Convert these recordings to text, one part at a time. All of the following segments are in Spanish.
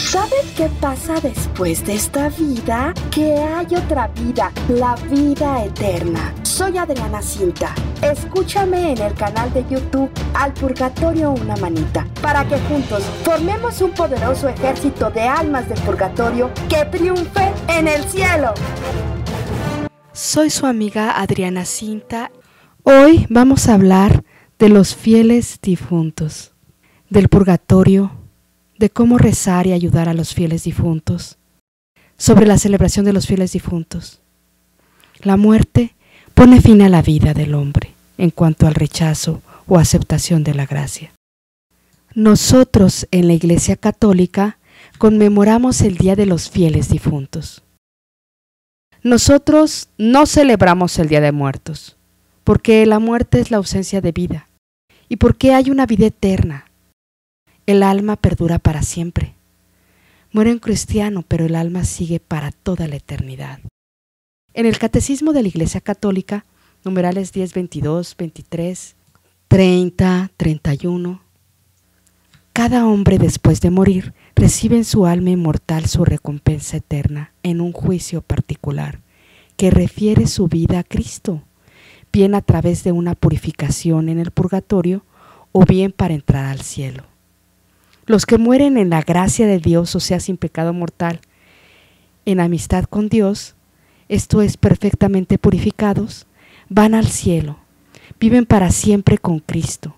¿Sabes qué pasa después de esta vida? Que hay otra vida, la vida eterna. Soy Adriana Cinta. Escúchame en el canal de YouTube Al Purgatorio Una Manita, para que juntos formemos un poderoso ejército de almas del purgatorio que triunfe en el cielo. Soy su amiga Adriana Cinta. Hoy vamos a hablar de los fieles difuntos, del purgatorio, de cómo rezar y ayudar a los fieles difuntos, sobre la celebración de los fieles difuntos. La muerte pone fin a la vida del hombre en cuanto al rechazo o aceptación de la gracia. Nosotros en la Iglesia Católica conmemoramos el Día de los Fieles Difuntos. Nosotros no celebramos el Día de Muertos, porque la muerte es la ausencia de vida y porque hay una vida eterna. El alma perdura para siempre. Muere un cristiano, pero el alma sigue para toda la eternidad. En el Catecismo de la Iglesia Católica, numerales 10, 22, 23, 30, 31, cada hombre después de morir recibe en su alma inmortal su recompensa eterna en un juicio particular que refiere su vida a Cristo, bien a través de una purificación en el purgatorio o bien para entrar al cielo. Los que mueren en la gracia de Dios, o sea, sin pecado mortal, en amistad con Dios, esto es, perfectamente purificados, van al cielo, viven para siempre con Cristo,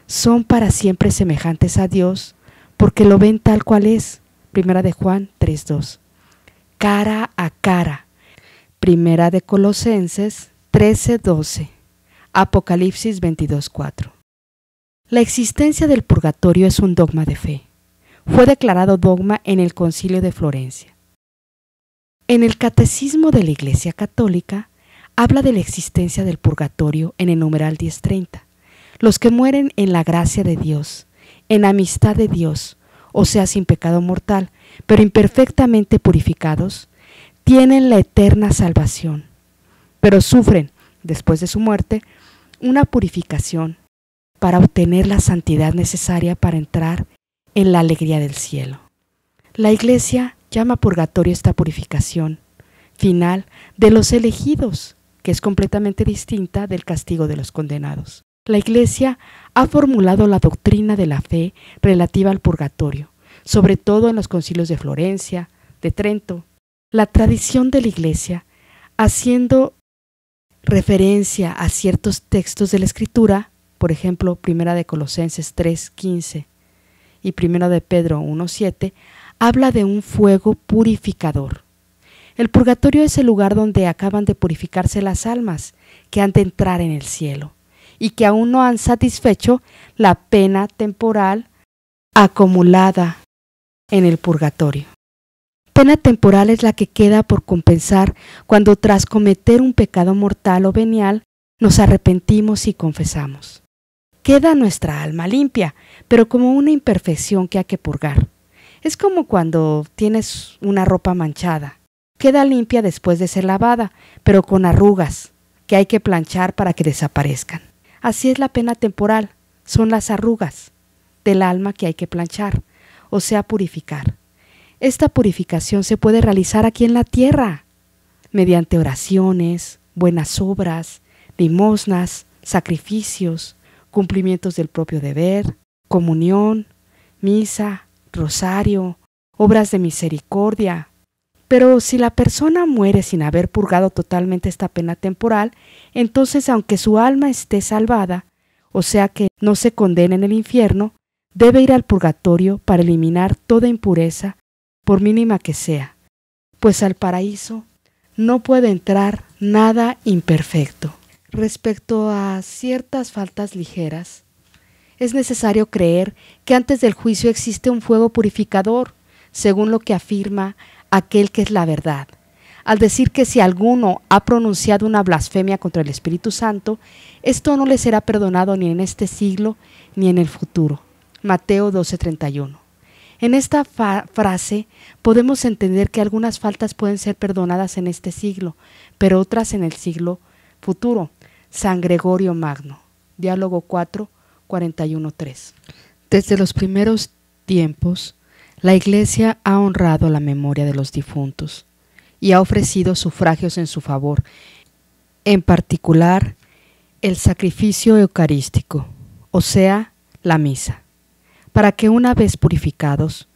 son para siempre semejantes a Dios, porque lo ven tal cual es, 1 de Juan 3:2, cara a cara, 1 de Colosenses 13:12, Apocalipsis 22:4. La existencia del purgatorio es un dogma de fe. Fue declarado dogma en el Concilio de Florencia. En el Catecismo de la Iglesia Católica habla de la existencia del purgatorio en el numeral 1030. Los que mueren en la gracia de Dios, en amistad de Dios, o sea, sin pecado mortal, pero imperfectamente purificados, tienen la eterna salvación, pero sufren, después de su muerte, una purificación para obtener la santidad necesaria para entrar en la alegría del cielo. La Iglesia llama purgatorio esta purificación final de los elegidos, que es completamente distinta del castigo de los condenados. La Iglesia ha formulado la doctrina de la fe relativa al purgatorio, sobre todo en los concilios de Florencia, de Trento. La tradición de la Iglesia, haciendo referencia a ciertos textos de la Escritura, por ejemplo, 1 de Colosenses 3:15 y 1 de Pedro 1:7, habla de un fuego purificador. El purgatorio es el lugar donde acaban de purificarse las almas que han de entrar en el cielo y que aún no han satisfecho la pena temporal acumulada en el purgatorio. Pena temporal es la que queda por compensar cuando tras cometer un pecado mortal o venial nos arrepentimos y confesamos. Queda nuestra alma limpia, pero como una imperfección que hay que purgar. Es como cuando tienes una ropa manchada. Queda limpia después de ser lavada, pero con arrugas, que hay que planchar para que desaparezcan. Así es la pena temporal, son las arrugas del alma que hay que planchar, o sea, purificar. Esta purificación se puede realizar aquí en la tierra, mediante oraciones, buenas obras, limosnas, sacrificios, cumplimientos del propio deber, comunión, misa, rosario, obras de misericordia. Pero si la persona muere sin haber purgado totalmente esta pena temporal, entonces aunque su alma esté salvada, o sea que no se condene en el infierno, debe ir al purgatorio para eliminar toda impureza, por mínima que sea, pues al paraíso no puede entrar nada imperfecto. Respecto a ciertas faltas ligeras, es necesario creer que antes del juicio existe un fuego purificador, según lo que afirma aquel que es la verdad, al decir que si alguno ha pronunciado una blasfemia contra el Espíritu Santo, esto no le será perdonado ni en este siglo ni en el futuro. Mateo 12:31. En esta frase podemos entender que algunas faltas pueden ser perdonadas en este siglo, pero otras en el siglo futuro. San Gregorio Magno, Diálogo 4, 41:3. Desde los primeros tiempos, La Iglesia ha honrado la memoria de los difuntos y ha ofrecido sufragios en su favor, en particular el sacrificio eucarístico, o sea, la misa, para que una vez purificados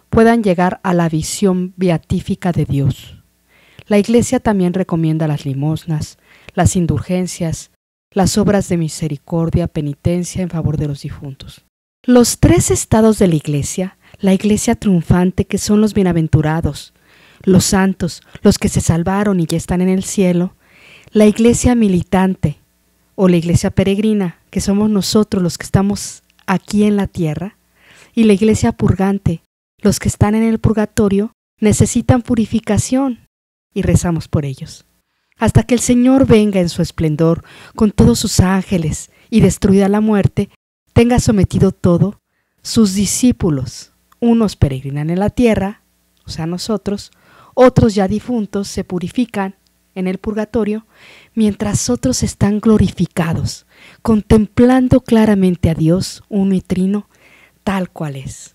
puedan llegar a la visión beatífica de Dios. La Iglesia también recomienda las limosnas, las indulgencias, las obras de misericordia, penitencia en favor de los difuntos. Los tres estados de la Iglesia triunfante, que son los bienaventurados, los santos, los que se salvaron y ya están en el cielo, la Iglesia militante o la Iglesia peregrina, que somos nosotros los que estamos aquí en la tierra, y la Iglesia purgante, los que están en el purgatorio, necesitan purificación y rezamos por ellos. Hasta que el Señor venga en su esplendor con todos sus ángeles y destruida la muerte, tenga sometido todo, sus discípulos, unos peregrinan en la tierra, o sea nosotros, otros ya difuntos se purifican en el purgatorio, mientras otros están glorificados, contemplando claramente a Dios, uno y trino, tal cual es.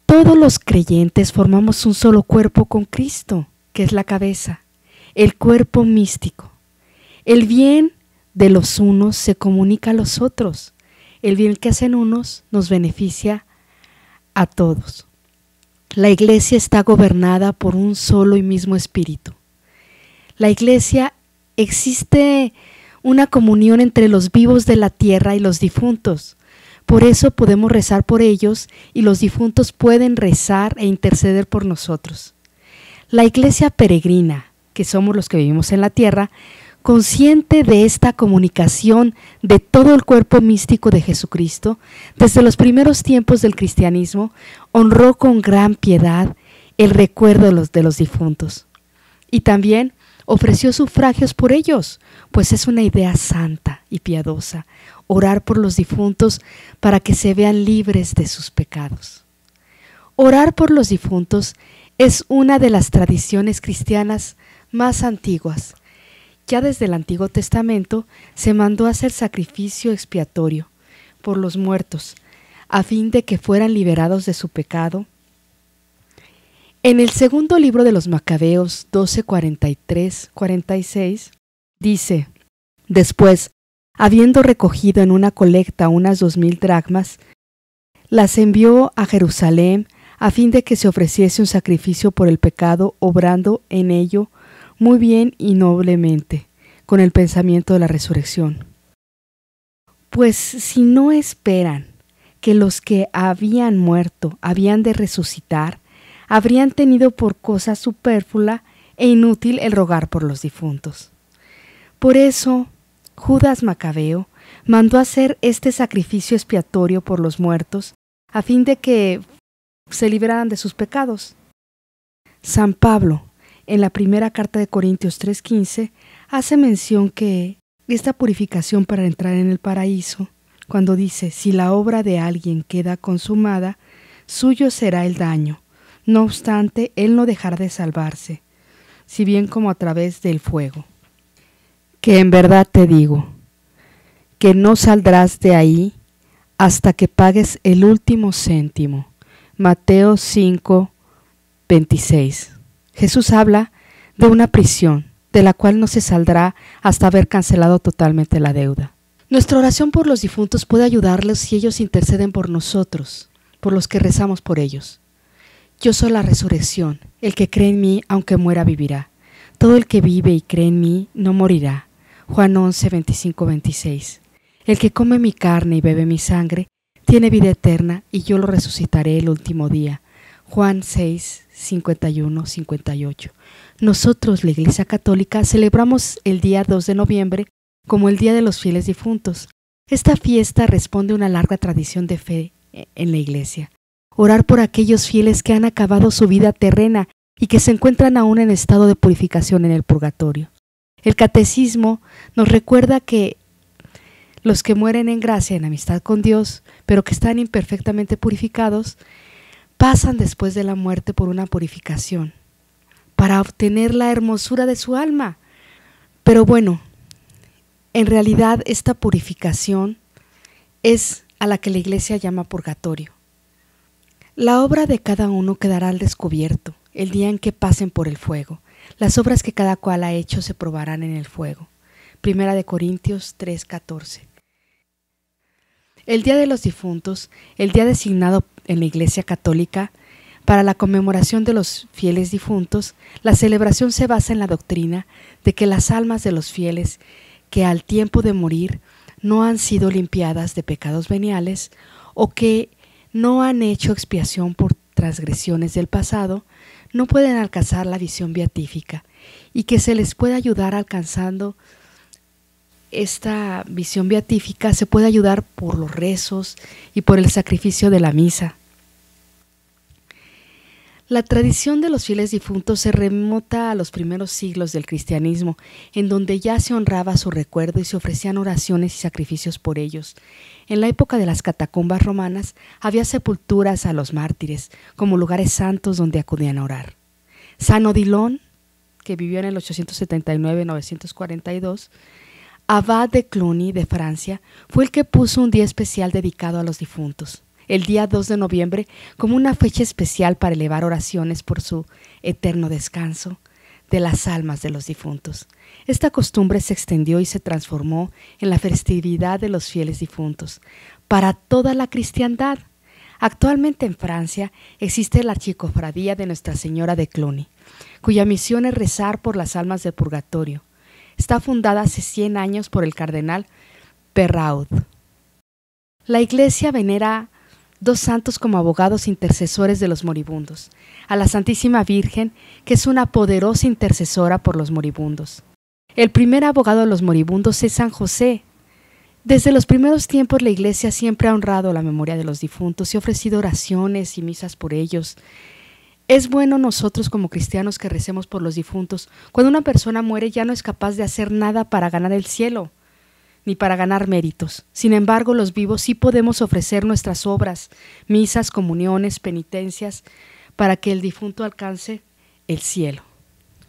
Todos los creyentes formamos un solo cuerpo con Cristo, que es la cabeza, el cuerpo místico. El bien de los unos se comunica a los otros. El bien que hacen unos nos beneficia a todos. La Iglesia está gobernada por un solo y mismo espíritu. La Iglesia existe una comunión entre los vivos de la tierra y los difuntos. Por eso podemos rezar por ellos y los difuntos pueden rezar e interceder por nosotros. La Iglesia peregrina, que somos los que vivimos en la tierra, consciente de esta comunicación de todo el cuerpo místico de Jesucristo, desde los primeros tiempos del cristianismo, honró con gran piedad el recuerdo de los difuntos. Y también ofreció sufragios por ellos, pues es una idea santa y piadosa, orar por los difuntos para que se vean libres de sus pecados. Orar por los difuntos es una de las tradiciones cristianas más antiguas. Ya desde el Antiguo Testamento se mandó a hacer sacrificio expiatorio por los muertos, a fin de que fueran liberados de su pecado. En el segundo libro de los Macabeos 12:43-46 dice: después, habiendo recogido en una colecta unas 2000 dracmas, las envió a Jerusalén a fin de que se ofreciese un sacrificio por el pecado, obrando en ello muy bien y noblemente, con el pensamiento de la resurrección. Pues si no esperan que los que habían muerto habían de resucitar, habrían tenido por cosa superflua e inútil el rogar por los difuntos. Por eso, Judas Macabeo mandó hacer este sacrificio expiatorio por los muertos, a fin de que se liberaran de sus pecados. San Pablo, en la primera carta de Corintios 3:15, hace mención que esta purificación para entrar en el paraíso, cuando dice: si la obra de alguien queda consumada, suyo será el daño. No obstante, él no dejará de salvarse, si bien como a través del fuego. Que en verdad te digo, que no saldrás de ahí hasta que pagues el último céntimo. Mateo 5:26. Jesús habla de una prisión, de la cual no se saldrá hasta haber cancelado totalmente la deuda. Nuestra oración por los difuntos puede ayudarles si ellos interceden por nosotros, por los que rezamos por ellos. Yo soy la resurrección, el que cree en mí, aunque muera, vivirá. Todo el que vive y cree en mí, no morirá. Juan 11:25-26. El que come mi carne y bebe mi sangre, tiene vida eterna, y yo lo resucitaré el último día. Juan 6:51-58. Nosotros, la Iglesia Católica, celebramos el día 2 de noviembre como el Día de los Fieles Difuntos. Esta fiesta responde a una larga tradición de fe en la Iglesia. Orar por aquellos fieles que han acabado su vida terrena y que se encuentran aún en estado de purificación en el purgatorio. El Catecismo nos recuerda que los que mueren en gracia, en amistad con Dios, pero que están imperfectamente purificados, pasan después de la muerte por una purificación para obtener la hermosura de su alma. Pero bueno, en realidad esta purificación es a la que la Iglesia llama purgatorio. La obra de cada uno quedará al descubierto el día en que pasen por el fuego. Las obras que cada cual ha hecho se probarán en el fuego. 1 Corintios 3:14. El Día de los Difuntos, el día designado en la Iglesia Católica para la conmemoración de los fieles difuntos, la celebración se basa en la doctrina de que las almas de los fieles que al tiempo de morir no han sido limpiadas de pecados veniales o que no han hecho expiación por transgresiones del pasado, no pueden alcanzar la visión beatífica y que se les puede ayudar alcanzando esta visión beatífica, se puede ayudar por los rezos y por el sacrificio de la misa. La tradición de los fieles difuntos se remonta a los primeros siglos del cristianismo, en donde ya se honraba su recuerdo y se ofrecían oraciones y sacrificios por ellos. En la época de las catacumbas romanas había sepulturas a los mártires como lugares santos donde acudían a orar. San Odilon, que vivió en el 879-942, abad de Cluny de Francia, fue el que puso un día especial dedicado a los difuntos, el día 2 de noviembre, como una fecha especial para elevar oraciones por su eterno descanso de las almas de los difuntos. Esta costumbre se extendió y se transformó en la festividad de los fieles difuntos para toda la cristiandad. Actualmente en Francia existe la Archicofradía de Nuestra Señora de Cluny, cuya misión es rezar por las almas del purgatorio. Está fundada hace 100 años por el cardenal Perrault. La Iglesia venera dos santos como abogados intercesores de los moribundos: a la Santísima Virgen, que es una poderosa intercesora por los moribundos. El primer abogado de los moribundos es San José. Desde los primeros tiempos la Iglesia siempre ha honrado la memoria de los difuntos y ha ofrecido oraciones y misas por ellos. Es bueno nosotros como cristianos que recemos por los difuntos. Cuando una persona muere ya no es capaz de hacer nada para ganar el cielo, ni para ganar méritos. Sin embargo, los vivos sí podemos ofrecer nuestras obras, misas, comuniones, penitencias, para que el difunto alcance el cielo.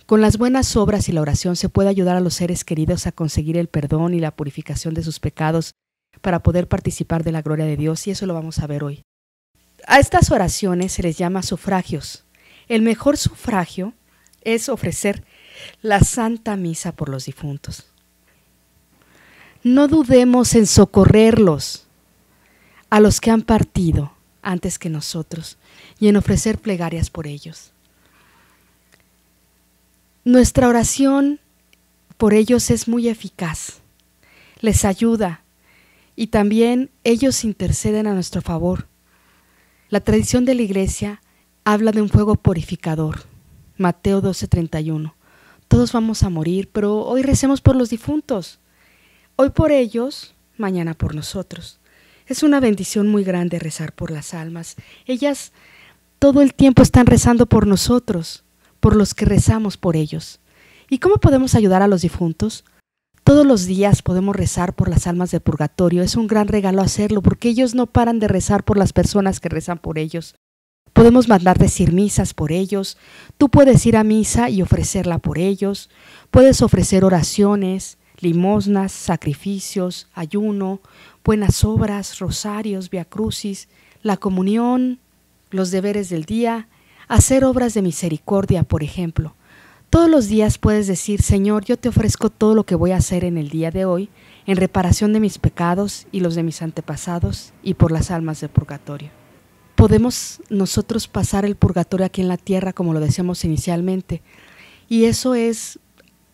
Con las buenas obras y la oración se puede ayudar a los seres queridos a conseguir el perdón y la purificación de sus pecados para poder participar de la gloria de Dios, y eso lo vamos a ver hoy. A estas oraciones se les llama sufragios. El mejor sufragio es ofrecer la Santa Misa por los difuntos. No dudemos en socorrerlos a los que han partido antes que nosotros y en ofrecer plegarias por ellos. Nuestra oración por ellos es muy eficaz, les ayuda y también ellos interceden a nuestro favor. La tradición de la Iglesia habla de un fuego purificador. Mateo 12:31. Todos vamos a morir, pero hoy recemos por los difuntos. Hoy por ellos, mañana por nosotros. Es una bendición muy grande rezar por las almas. Ellas todo el tiempo están rezando por nosotros, por los que rezamos por ellos. ¿Y cómo podemos ayudar a los difuntos? Todos los días podemos rezar por las almas del purgatorio. Es un gran regalo hacerlo porque ellos no paran de rezar por las personas que rezan por ellos. Podemos mandar decir misas por ellos. Tú puedes ir a misa y ofrecerla por ellos. Puedes ofrecer oraciones, limosnas, sacrificios, ayuno, buenas obras, rosarios, viacrucis, la comunión, los deberes del día, hacer obras de misericordia, por ejemplo. Todos los días puedes decir: Señor, yo te ofrezco todo lo que voy a hacer en el día de hoy, en reparación de mis pecados y los de mis antepasados y por las almas del purgatorio. Podemos nosotros pasar el purgatorio aquí en la tierra, como lo decíamos inicialmente, y eso es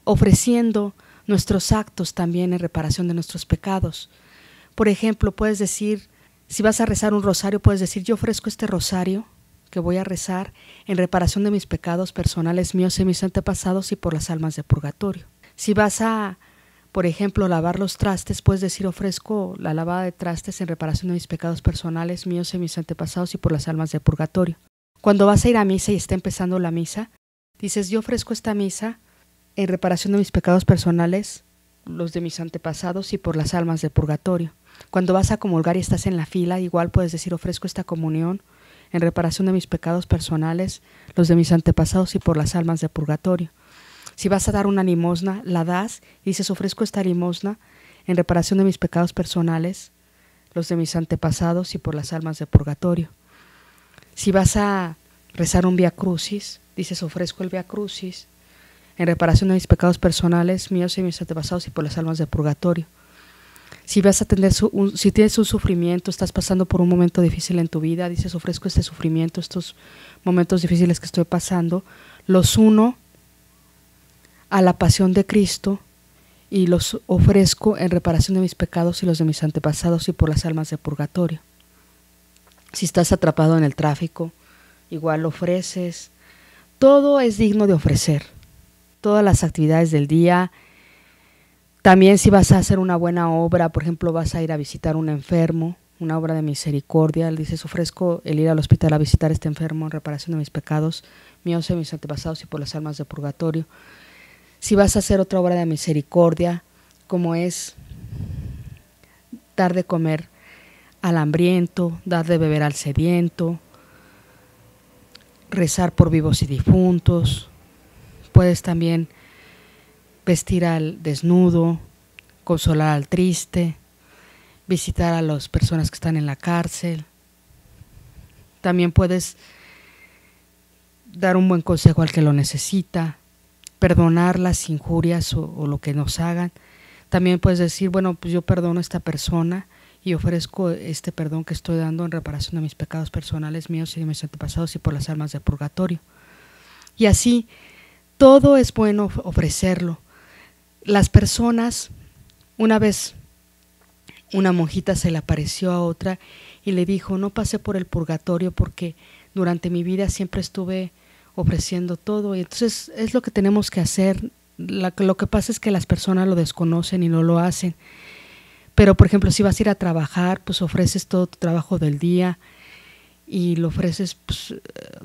ofreciendo nuestros actos también en reparación de nuestros pecados. Por ejemplo, puedes decir, si vas a rezar un rosario, puedes decir: yo ofrezco este rosario que voy a rezar en reparación de mis pecados personales míos y mis antepasados y por las almas de purgatorio. Si vas a, por ejemplo, lavar los trastes, puedes decir: ofrezco la lavada de trastes en reparación de mis pecados personales míos y mis antepasados y por las almas de purgatorio. Cuando vas a ir a misa y está empezando la misa, dices: yo ofrezco esta misa en reparación de mis pecados personales, los de mis antepasados y por las almas de purgatorio. Cuando vas a comulgar y estás en la fila, igual puedes decir: ofrezco esta comunión en reparación de mis pecados personales, los de mis antepasados y por las almas de purgatorio. Si vas a dar una limosna, la das y dices: ofrezco esta limosna en reparación de mis pecados personales, los de mis antepasados y por las almas de purgatorio. Si vas a rezar un Vía Crucis, dices, ofrezco el Vía Crucis en reparación de mis pecados personales, míos y mis antepasados y por las almas del purgatorio. Si vas a tener si tienes un sufrimiento, estás pasando por un momento difícil en tu vida, dices, ofrezco este sufrimiento, estos momentos difíciles que estoy pasando, los uno a la pasión de Cristo y los ofrezco en reparación de mis pecados y los de mis antepasados y por las almas del purgatorio. Si estás atrapado en el tráfico, igual lo ofreces. Todo es digno de ofrecer, todas las actividades del día. También si vas a hacer una buena obra, por ejemplo, vas a ir a visitar a un enfermo, una obra de misericordia, dices, ofrezco el ir al hospital a visitar a este enfermo en reparación de mis pecados, míos y mis antepasados y por las almas del purgatorio. Si vas a hacer otra obra de misericordia, como es dar de comer al hambriento, dar de beber al sediento, rezar por vivos y difuntos, puedes también vestir al desnudo, consolar al triste, visitar a las personas que están en la cárcel. También puedes dar un buen consejo al que lo necesita, perdonar las injurias o lo que nos hagan. También puedes decir, bueno, pues yo perdono a esta persona y ofrezco este perdón que estoy dando en reparación de mis pecados personales, míos y de mis antepasados y por las almas del purgatorio. Y así, todo es bueno ofrecerlo. Las personas, una vez una monjita se le apareció a otra y le dijo, no pasé por el purgatorio porque durante mi vida siempre estuve ofreciendo todo, y entonces es lo que tenemos que hacer. Lo que pasa es que las personas lo desconocen y no lo hacen, pero por ejemplo si vas a ir a trabajar, pues ofreces todo tu trabajo del día y lo ofreces, pues,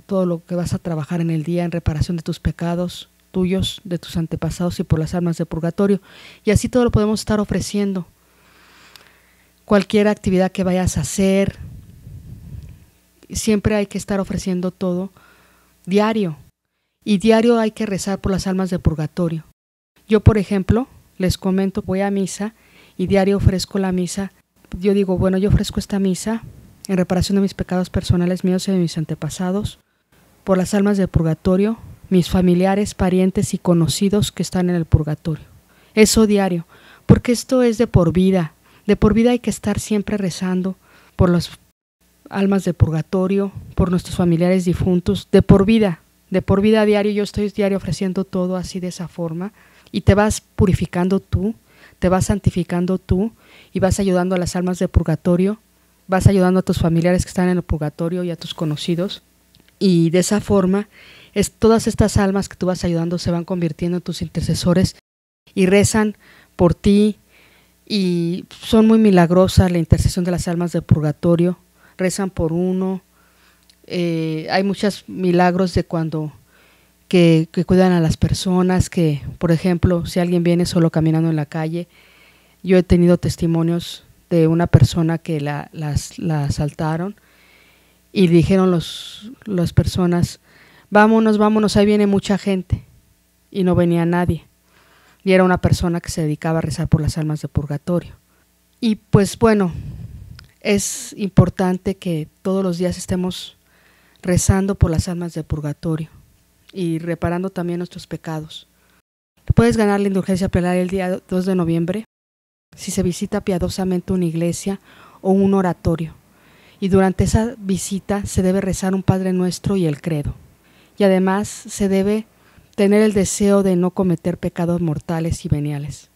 todo lo que vas a trabajar en el día en reparación de tus pecados tuyos, de tus antepasados y por las almas del purgatorio, y así todo lo podemos estar ofreciendo. Cualquier actividad que vayas a hacer, siempre hay que estar ofreciendo todo diario, y diario hay que rezar por las almas del purgatorio. Yo, por ejemplo, les comento, voy a misa y diario ofrezco la misa. Yo digo, bueno, yo ofrezco esta misa en reparación de mis pecados personales, míos y de mis antepasados, por las almas del purgatorio, mis familiares, parientes y conocidos que están en el purgatorio. Eso diario, porque esto es de por vida. De por vida hay que estar siempre rezando por las almas del purgatorio, por nuestros familiares difuntos, de por vida diario. Yo estoy diario ofreciendo todo así de esa forma, y te vas purificando tú, te vas santificando tú, y vas ayudando a las almas del purgatorio, vas ayudando a tus familiares que están en el purgatorio y a tus conocidos, y de esa forma todas estas almas que tú vas ayudando se van convirtiendo en tus intercesores y rezan por ti, y son muy milagrosas la intercesión de las almas del purgatorio. Rezan por uno. Hay muchos milagros de cuando que cuidan a las personas, que por ejemplo si alguien viene solo caminando en la calle, yo he tenido testimonios de una persona que la asaltaron y dijeron las personas, vámonos, ahí viene mucha gente, y no venía nadie, y era una persona que se dedicaba a rezar por las almas de purgatorio. Y pues bueno, es importante que todos los días estemos rezando por las almas del purgatorio y reparando también nuestros pecados. Puedes ganar la indulgencia plenaria el día 2 de noviembre si se visita piadosamente una iglesia o un oratorio, y durante esa visita se debe rezar un Padre Nuestro y el Credo, y además se debe tener el deseo de no cometer pecados mortales y veniales.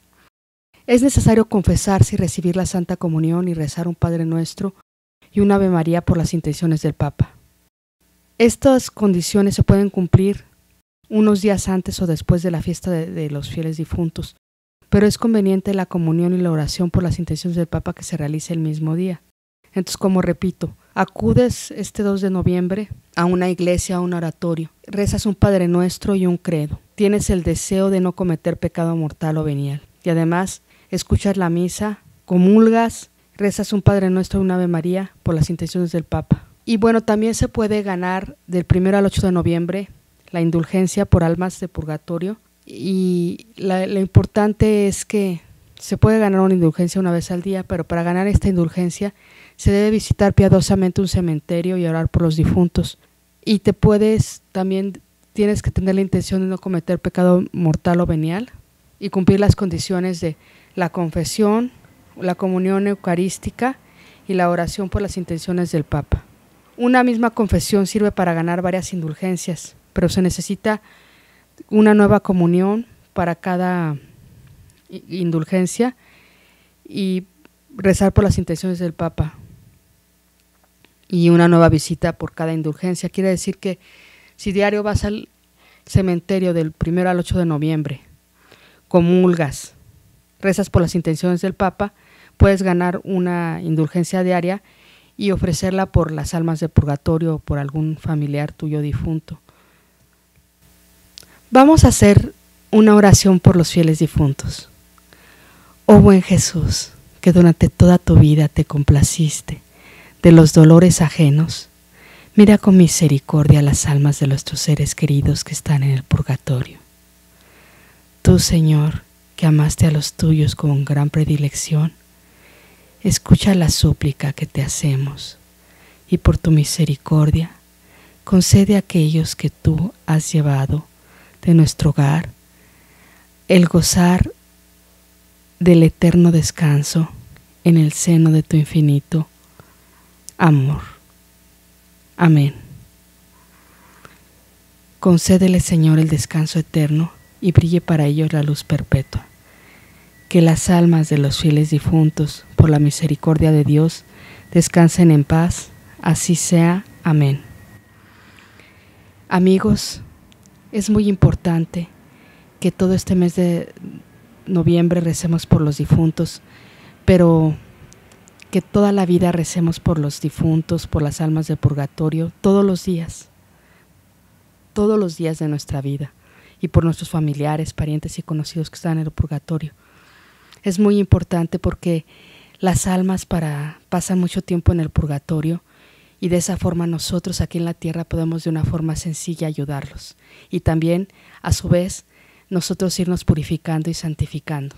Es necesario confesarse y recibir la Santa Comunión y rezar un Padre Nuestro y un Ave María por las intenciones del Papa. Estas condiciones se pueden cumplir unos días antes o después de la fiesta de los fieles difuntos, pero es conveniente la comunión y la oración por las intenciones del Papa que se realice el mismo día. Entonces, como repito, acudes este 2 de noviembre a una iglesia, a un oratorio, rezas un Padre Nuestro y un Credo, tienes el deseo de no cometer pecado mortal o venial, y además escuchas la misa, comulgas, rezas un Padre Nuestro y un Ave María por las intenciones del Papa. Y bueno, también se puede ganar del 1 al 8 de noviembre la indulgencia por almas de purgatorio, y lo importante es que Se puede ganar una indulgencia una vez al día, pero para ganar esta indulgencia se debe visitar piadosamente un cementerio y orar por los difuntos. Y también tienes que tener la intención de no cometer pecado mortal o venial y cumplir las condiciones de la confesión, la comunión eucarística y la oración por las intenciones del Papa. Una misma confesión sirve para ganar varias indulgencias, pero se necesita una nueva comunión para cada indulgencia y rezar por las intenciones del Papa y una nueva visita por cada indulgencia. Quiere decir que si diario vas al cementerio del 1 al 8 de noviembre, comulgas, rezas por las intenciones del Papa, puedes ganar una indulgencia diaria y ofrecerla por las almas de purgatorio o por algún familiar tuyo difunto. Vamos a hacer una oración por los fieles difuntos. Oh buen Jesús, que durante toda tu vida te complaciste de los dolores ajenos, mira con misericordia las almas de nuestros seres queridos que están en el purgatorio. Tú, Señor, que amaste a los tuyos con gran predilección, escucha la súplica que te hacemos y por tu misericordia concede a aquellos que tú has llevado de nuestro hogar el gozar del eterno descanso en el seno de tu infinito amor. Amén. Concédele, Señor, el descanso eterno y brille para ellos la luz perpetua. Que las almas de los fieles difuntos, por la misericordia de Dios, descansen en paz. Así sea. Amén. Amigos, es muy importante que todo este mes de noviembre recemos por los difuntos, pero que toda la vida recemos por los difuntos, por las almas del purgatorio, todos los días de nuestra vida, y por nuestros familiares, parientes y conocidos que están en el purgatorio. Es muy importante porque las almas pasan mucho tiempo en el purgatorio y de esa forma nosotros aquí en la tierra podemos de una forma sencilla ayudarlos y también a su vez nosotros irnos purificando y santificando.